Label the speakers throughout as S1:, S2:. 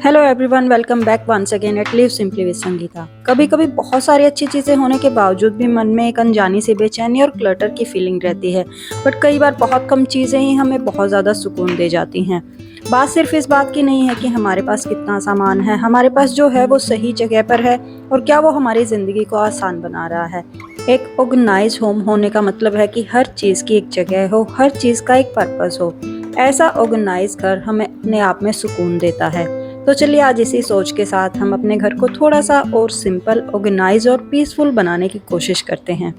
S1: Hello everyone, welcome back once again at live simply with Sangeeta. कभी कभी बहुत सारी अच्छी चीज़ें होने के बावजूद भी मन में एक अनजानी सी बेचैनी और क्लटर की फीलिंग रहती है। बट कई बार बहुत कम चीज़ें ही हमें बहुत ज़्यादा सुकून दे जाती हैं। बात सिर्फ इस बात की नहीं है कि हमारे पास कितना सामान है, हमारे पास जो है वो सही जगह पर है और क्या वो हमारी ज़िंदगी को आसान बना रहा है। एक ऑर्गेनाइज होम होने का मतलब है कि हर चीज़ की एक जगह हो, हर चीज़ का एक पर्पस हो। ऐसा ऑर्गेनाइज घर हमें अपने आप में सुकून देता है। तो चलिए आज इसी सोच के साथ हम अपने घर को थोड़ा सा और सिंपल, ऑर्गेनाइज और पीसफुल बनाने की कोशिश करते हैं।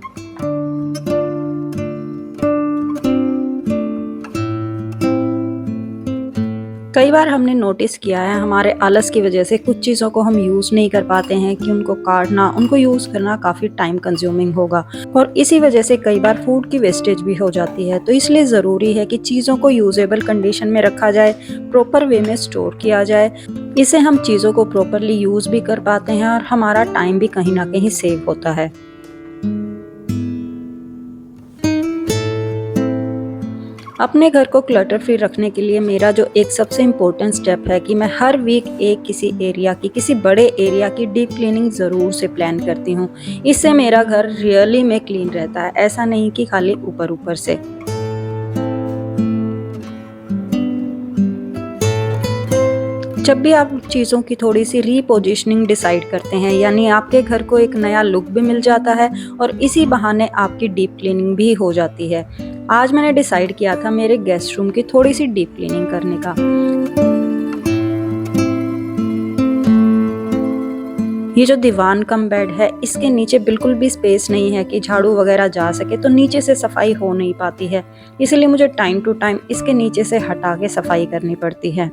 S1: कई बार हमने नोटिस किया है हमारे आलस की वजह से कुछ चीज़ों को हम यूज़ नहीं कर पाते हैं कि उनको काटना, उनको यूज़ करना काफ़ी टाइम कंज्यूमिंग होगा और इसी वजह से कई बार फूड की वेस्टेज भी हो जाती है। तो इसलिए ज़रूरी है कि चीज़ों को यूजेबल कंडीशन में रखा जाए, प्रॉपर वे में स्टोर किया जाए। इससे हम चीज़ों को प्रॉपरली यूज़ भी कर पाते हैं और हमारा टाइम भी कहीं ना कहीं सेव होता है। अपने घर को क्लटर फ्री रखने के लिए मेरा जो एक सबसे इम्पोर्टेंट स्टेप है कि मैं हर वीक एक किसी बड़े एरिया की डीप क्लीनिंग ज़रूर से प्लान करती हूँ। इससे मेरा घर रियली में क्लीन रहता है, ऐसा नहीं कि खाली ऊपर ऊपर से। जब भी आप चीज़ों की थोड़ी सी रीपोजिशनिंग डिसाइड करते हैं, यानी आपके घर को एक नया लुक भी मिल जाता है और इसी बहाने आपकी डीप क्लीनिंग भी हो जाती है। आज मैंने डिसाइड किया था मेरे गेस्ट रूम की थोड़ी सी डीप क्लीनिंग करने का। ये जो दीवान कम बेड है, इसके नीचे बिल्कुल भी स्पेस नहीं है कि झाड़ू वगैरह जा सके, तो नीचे से सफाई हो नहीं पाती है। इसलिए मुझे टाइम टू टाइम इसके नीचे से हटा के सफाई करनी पड़ती है।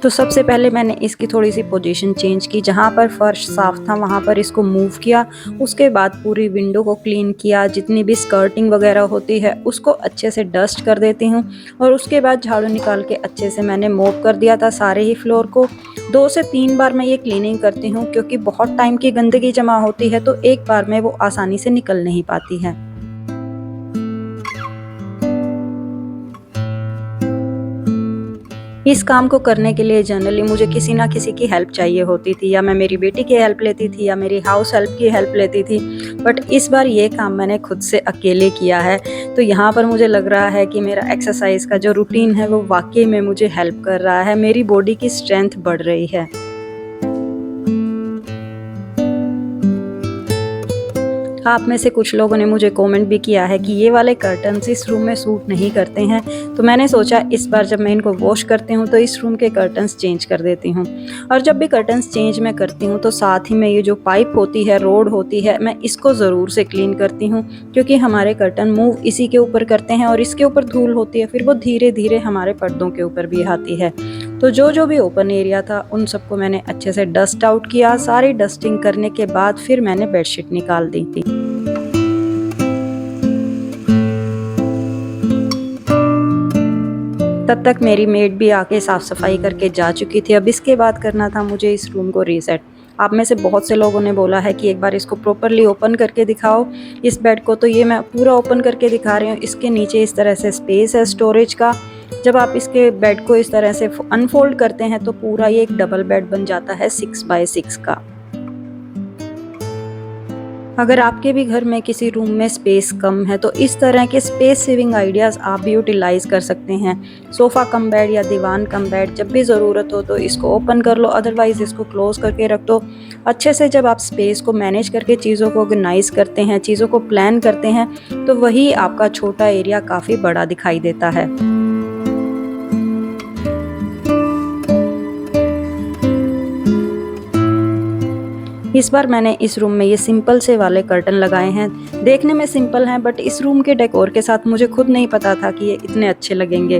S1: तो सबसे पहले मैंने इसकी थोड़ी सी पोजीशन चेंज की, जहाँ पर फर्श साफ था वहाँ पर इसको मूव किया। उसके बाद पूरी विंडो को क्लीन किया, जितनी भी स्कर्टिंग वगैरह होती है उसको अच्छे से डस्ट कर देती हूँ और उसके बाद झाड़ू निकाल के अच्छे से मैंने मोप कर दिया था सारे ही फ्लोर को। 2 से 3 बार मैं ये क्लीनिंग करती हूँ क्योंकि बहुत टाइम की गंदगी जमा होती है, तो एक बार में वो आसानी से निकल नहीं पाती है। इस काम को करने के लिए जनरली मुझे किसी ना किसी की हेल्प चाहिए होती थी, या मैं मेरी बेटी की हेल्प लेती थी या मेरी हाउस हेल्प की हेल्प लेती थी। बट इस बार ये काम मैंने खुद से अकेले किया है। तो यहाँ पर मुझे लग रहा है कि मेरा एक्सरसाइज का जो रूटीन है वो वाकई में मुझे हेल्प कर रहा है, मेरी बॉडी की स्ट्रेंथ बढ़ रही है। आप में से कुछ लोगों ने मुझे कमेंट भी किया है कि ये वाले कर्टन्स इस रूम में सूट नहीं करते हैं, तो मैंने सोचा इस बार जब मैं इनको वॉश करती हूँ तो इस रूम के कर्टन्स चेंज कर देती हूँ। और जब भी कर्टन्स चेंज मैं करती हूँ तो साथ ही में ये जो पाइप होती है, रोड होती है, मैं इसको ज़रूर से क्लीन करती हूँ, क्योंकि हमारे कर्टन मूव इसी के ऊपर करते हैं और इसके ऊपर धूल होती है, फिर वो धीरे धीरे हमारे पर्दों के ऊपर भी आती है। तो जो भी ओपन एरिया था उन सबको मैंने अच्छे से डस्ट आउट किया। सारी डस्टिंग करने के बाद फिर मैंने बेडशीट निकाल दी थी। तब तक मेरी मेड भी आके साफ सफाई करके जा चुकी थी। अब इसके बाद करना था मुझे इस रूम को रीसेट। आप में से बहुत से लोगों ने बोला है कि एक बार इसको प्रॉपरली ओपन करके दिखाओ इस बेड को, तो ये मैं पूरा ओपन करके दिखा रही हूँ। इसके नीचे इस तरह से स्पेस है स्टोरेज का। जब आप इसके बेड को इस तरह से अनफोल्ड करते हैं तो पूरा ये एक डबल बेड बन जाता है 6 बाय 6 का। अगर आपके भी घर में किसी रूम में स्पेस कम है तो इस तरह के स्पेस सेविंग आइडियाज़ आप भी यूटिलाइज कर सकते हैं। सोफ़ा कम बेड या दीवान कम बेड, जब भी ज़रूरत हो तो इसको ओपन कर लो, अदरवाइज़ इसको क्लोज करके रख दो। अच्छे से जब आप स्पेस को मैनेज करके चीज़ों को ऑर्गेनाइज करते हैं, चीज़ों को प्लान करते हैं, तो वही आपका छोटा एरिया काफ़ी बड़ा दिखाई देता है। इस बार मैंने इस रूम में ये सिंपल से वाले कर्टन लगाए हैं। देखने में सिंपल हैं, बट इस रूम के डेकोर के साथ मुझे खुद नहीं पता था कि ये इतने अच्छे लगेंगे।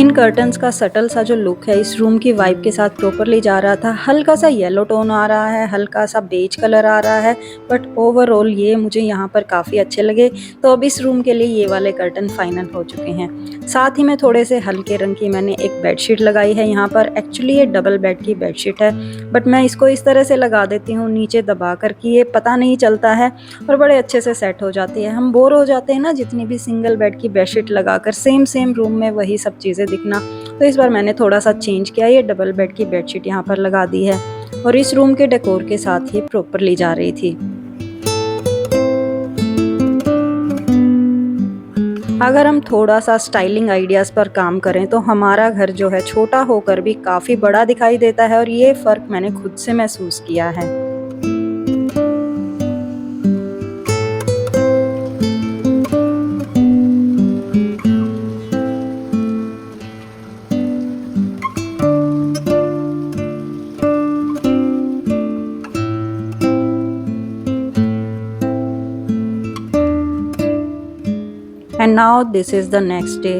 S1: इन कर्टन्स का सटल सा जो लुक है इस रूम की वाइब के साथ प्रॉपरली जा रहा था। हल्का सा येलो टोन आ रहा है, हल्का सा बेज कलर आ रहा है, बट ओवरऑल ये मुझे यहाँ पर काफ़ी अच्छे लगे। तो अब इस रूम के लिए ये वाले कर्टन फाइनल हो चुके हैं। साथ ही में थोड़े से हल्के रंग की मैंने एक बेडशीट लगाई है यहाँ पर। एक्चुअली ये डबल बेड की बेडशीट है, बट मैं इसको इस तरह से लगा देती हूँ नीचे दबा कर कि ये पता नहीं चलता है और बड़े अच्छे से सेट हो जाती है। हम बोर हो जाते हैं ना जितनी भी सिंगल बेड की बेडशीट लगाकर सेम रूम में वही सब चीज़ें दिखना। तो इस बार मैंने थोड़ा सा चेंज किया, ये डबल बेड की बेडशीट यहाँ पर लगा दी है और इस रूम के डेकोर के साथ ही प्रॉपरली जा रही थी। अगर हम थोड़ा सा स्टाइलिंग आइडियाज़ पर काम करें तो हमारा घर जो है छोटा होकर भी काफ़ी बड़ा दिखाई देता है और ये फ़र्क मैंने खुद से महसूस किया है। And now this is the next day.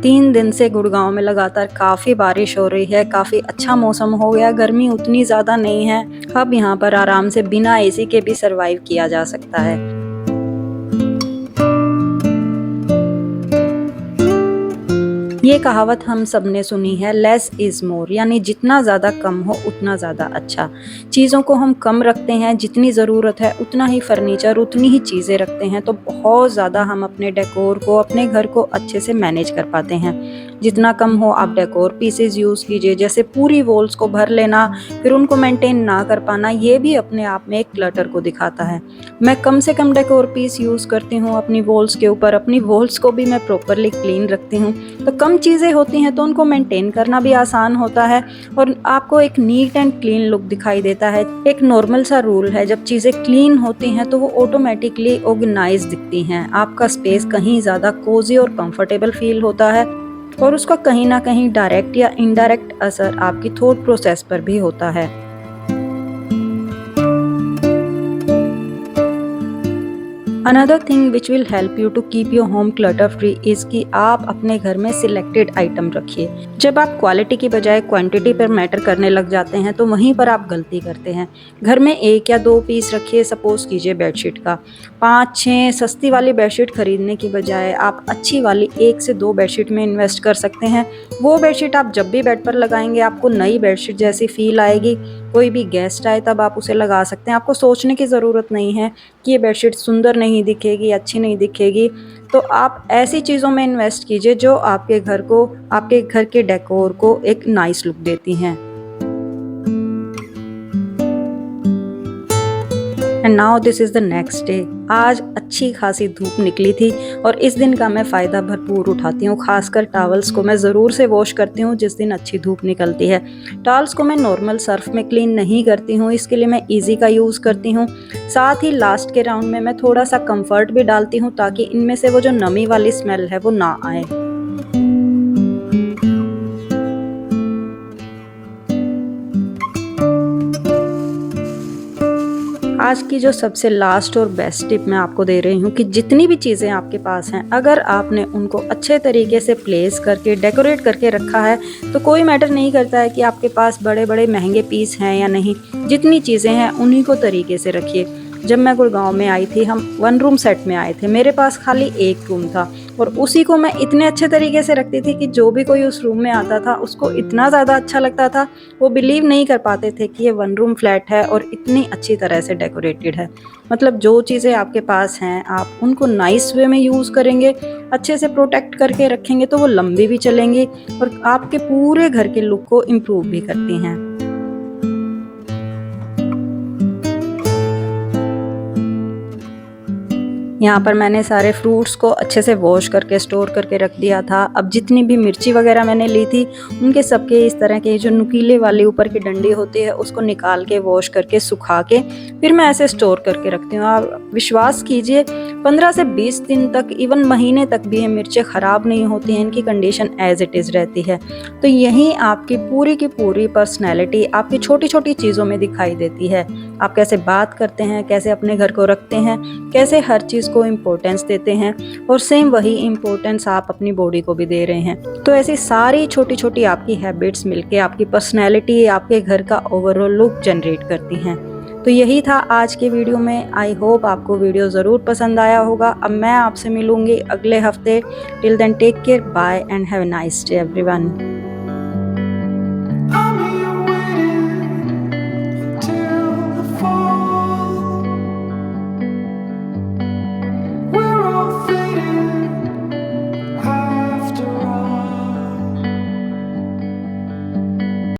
S1: 3 दिन से गुड़गांव में लगातार काफ़ी बारिश हो रही है, काफ़ी अच्छा मौसम हो गया, गर्मी उतनी ज़्यादा नहीं है। अब यहाँ पर आराम से बिना एसी के भी सर्वाइव किया जा सकता है। ये कहावत हम सब ने सुनी है, लेस इज़ मोर, यानी जितना ज़्यादा कम हो उतना ज़्यादा अच्छा। चीज़ों को हम कम रखते हैं, जितनी ज़रूरत है उतना ही फर्नीचर, उतनी ही चीज़ें रखते हैं, तो बहुत ज़्यादा हम अपने डेकोर को, अपने घर को अच्छे से मैनेज कर पाते हैं। जितना कम हो आप डेकोर पीसेज यूज़ कीजिए, जैसे पूरी वॉल्स को भर लेना फिर उनको मेंटेन ना कर पाना, ये भी अपने आप में एक क्लटर को दिखाता है। मैं कम से कम डेकोर पीस यूज़ करती हूँ अपनी वॉल्स के ऊपर, अपनी वॉल्स को भी मैं प्रॉपरली क्लीन रखती हूँ। तो कम चीज़ें होती हैं तो उनको मेंटेन करना भी आसान होता है और आपको एक नीट एंड क्लीन लुक दिखाई देता है। एक नॉर्मल सा रूल है, जब चीज़ें क्लीन होती हैं तो वो ऑटोमेटिकली ऑर्गेनाइज दिखती हैं। आपका स्पेस कहीं ज़्यादा कोजी और कंफर्टेबल फील होता है और उसका कहीं ना कहीं डायरेक्ट या इनडायरेक्ट असर आपकी थॉट प्रोसेस पर भी होता है। Another thing which will help you to keep your home clutter free is कि आप अपने घर में सिलेक्टेड आइटम रखिए। जब आप क्वालिटी की बजाय क्वांटिटी पर मैटर करने लग जाते हैं तो वहीं पर आप गलती करते हैं। घर में 1 या 2 पीस रखिए, सपोज कीजिए बेडशीट का। 5-6 सस्ती वाली बेडशीट खरीदने की बजाय आप अच्छी वाली 1 से 2 बेडशीट में इन्वेस्ट कर सकते हैं। वो बेडशीट आप जब भी बेड पर लगाएंगे आपको नई बेडशीट जैसी फील आएगी। कोई भी गेस्ट आए तब आप उसे लगा सकते हैं। आपको सोचने की ज़रूरत नहीं है कि ये बेडशीट सुंदर नहीं दिखेगी, अच्छी नहीं दिखेगी। तो आप ऐसी चीज़ों में इन्वेस्ट कीजिए जो आपके घर को, आपके घर के डेकोर को एक नाइस लुक देती हैं। And now this is the next day. आज अच्छी खासी धूप निकली थी और इस दिन का मैं फ़ायदा भरपूर उठाती हूँ। खासकर टॉवल्स को मैं ज़रूर से वॉश करती हूँ जिस दिन अच्छी धूप निकलती है। टॉवल्स को मैं नॉर्मल सर्फ में क्लीन नहीं करती हूँ, इसके लिए मैं इजी का यूज़ करती हूँ। साथ ही लास्ट के राउंड में मैं थोड़ा सा कंफर्ट भी डालती हूँ ताकि इनमें से वो जो नमी वाली स्मेल है वो ना आए। आज की जो सबसे लास्ट और बेस्ट टिप मैं आपको दे रही हूँ कि जितनी भी चीज़ें आपके पास हैं, अगर आपने उनको अच्छे तरीके से प्लेस करके डेकोरेट करके रखा है तो कोई मैटर नहीं करता है कि आपके पास बड़े बड़े महंगे पीस हैं या नहीं। जितनी चीज़ें हैं उन्हीं को तरीके से रखिए। जब मैं गुड़गांव में आई थी, हम 1 रूम सेट में आए थे, मेरे पास खाली 1 रूम था और उसी को मैं इतने अच्छे तरीके से रखती थी कि जो भी कोई उस रूम में आता था उसको इतना ज़्यादा अच्छा लगता था, वो बिलीव नहीं कर पाते थे कि ये 1 रूम फ्लैट है और इतनी अच्छी तरह से डेकोरेटेड है। मतलब जो चीज़ें आपके पास हैं आप उनको नाइस वे में यूज़ करेंगे, अच्छे से प्रोटेक्ट करके रखेंगे तो वो लंबी भी चलेंगी और आपके पूरे घर के लुक को इम्प्रूव भी करती हैं। यहाँ पर मैंने सारे फ्रूट्स को अच्छे से वॉश करके स्टोर करके रख दिया था। अब जितनी भी मिर्ची वगैरह मैंने ली थी उनके सबके इस तरह के जो नुकीले वाली ऊपर की डंडी होती है उसको निकाल के वॉश करके सुखा के फिर मैं ऐसे स्टोर करके रखती हूँ। आप विश्वास कीजिए 15 से 20 दिन तक, इवन महीने तक भी ये मिर्चें ख़राब नहीं होती हैं, इनकी कंडीशन एज इट इज़ रहती है। तो यहीं आपकी की पूरी पर्सनैलिटी आपकी छोटी छोटी चीज़ों में दिखाई देती है। आप कैसे बात करते हैं, कैसे अपने घर को रखते हैं, कैसे हर चीज़ को इम्पोर्टेंस देते हैं और सेम वही इम्पोर्टेंस आप अपनी बॉडी को भी दे रहे हैं। तो ऐसी सारी छोटी छोटी आपकी हैबिट्स मिलके आपकी पर्सनैलिटी, आपके घर का ओवरऑल लुक जनरेट करती हैं। तो यही था आज के वीडियो में। आई होप आपको वीडियो ज़रूर पसंद आया होगा। अब मैं आपसे मिलूंगी अगले हफ्ते। Till then take care, bye and have a nice day everyone.